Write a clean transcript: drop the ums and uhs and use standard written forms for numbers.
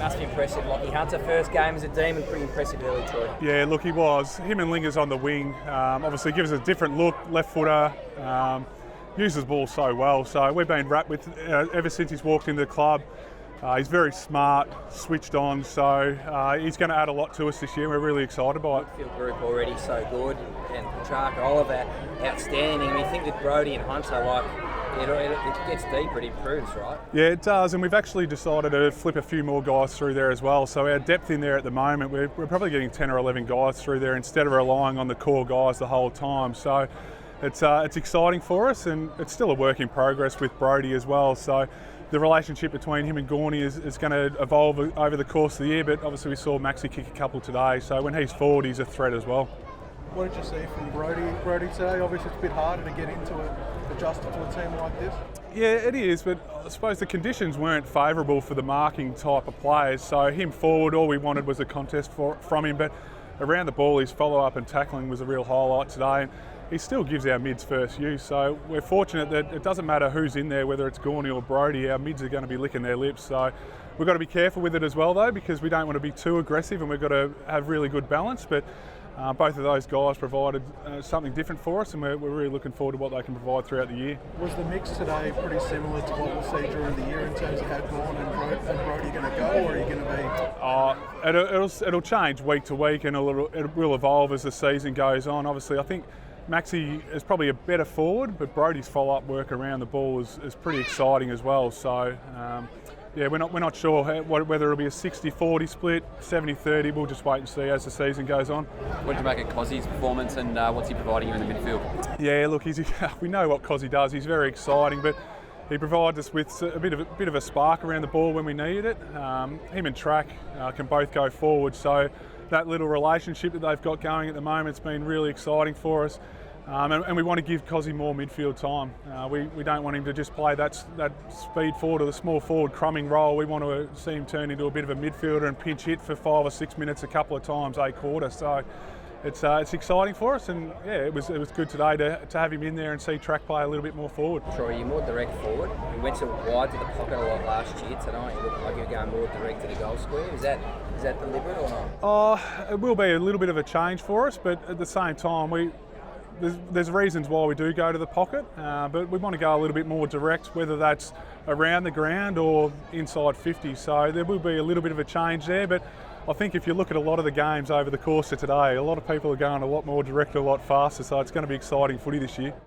must be impressive. Lockie Hunter, first game as a Demon, pretty impressive early, Troy. Yeah, look, he was. Him and Lingers on the wing, obviously gives us a different look, left footer, uses the ball so well. So we've been wrapped with ever since he's walked into the club. He's very smart, switched on, so he's going to add a lot to us this year. We're really excited by it. Midfield group already so good, and Petrarca, Oliver, outstanding. I mean, you think with Brodie and Hunter, like, it gets deeper, it improves, right? Yeah, it does, and we've actually decided to flip a few more guys through there as well. So our depth in there at the moment, we're probably getting 10 or 11 guys through there instead of relying on the core guys the whole time. So it's exciting for us, and it's still a work in progress with Brodie as well. So the relationship between him and Gorney is going to evolve over the course of the year, but obviously we saw Maxi kick a couple today, so when he's forward, he's a threat as well. What did you see from Brodie today? Obviously it's a bit harder to get into it, adjusted to a team like this. Yeah, it is, but I suppose the conditions weren't favourable for the marking type of players, so him forward, all we wanted was a contest from him, but around the ball, his follow-up and tackling was a real highlight today. He still gives our mids first use, so we're fortunate that it doesn't matter who's in there, whether it's Gorney or Brodie, our mids are going to be licking their lips. So we've got to be careful with it as well, though, because we don't want to be too aggressive, and we've got to have really good balance. But both of those guys provided something different for us, and we're really looking forward to what they can provide throughout the year. Was the mix today pretty similar to what we'll see during the year in terms of how Gorn and Brodie going to go, or are you going to be? It'll change week to week, and it will evolve as the season goes on. Obviously, I think Maxi is probably a better forward, but Brodie's follow-up work around the ball is pretty exciting as well. So, yeah, we're not sure whether it'll be a 60-40 split, 70-30. We'll just wait and see as the season goes on. What did you make of Cozzy's performance, and what's he providing you in the midfield? Yeah, look, we know what Cozzy does. He's very exciting, but he provides us with a bit of a spark around the ball when we need it. Him and Track can both go forward, so that little relationship that they've got going at the moment has been really exciting for us. And we want to give Cozzy more midfield time. We don't want him to just play that speed forward or the small forward crumbing role. We want to see him turn into a bit of a midfielder and pinch hit for 5 or 6 minutes a couple of times a quarter. So it's exciting for us, and yeah, it was good today to have him in there and see Track play a little bit more forward. Troy, you're more direct forward. You went wide to the pocket a lot last year. Tonight you look like you're going more direct to the goal square. Is that deliberate or not? It will be a little bit of a change for us, but at the same time there's reasons why we do go to the pocket, but we want to go a little bit more direct, whether that's around the ground or inside 50. So there will be a little bit of a change there, but I think if you look at a lot of the games over the course of today, a lot of people are going a lot more direct, a lot faster, so it's going to be exciting footy this year.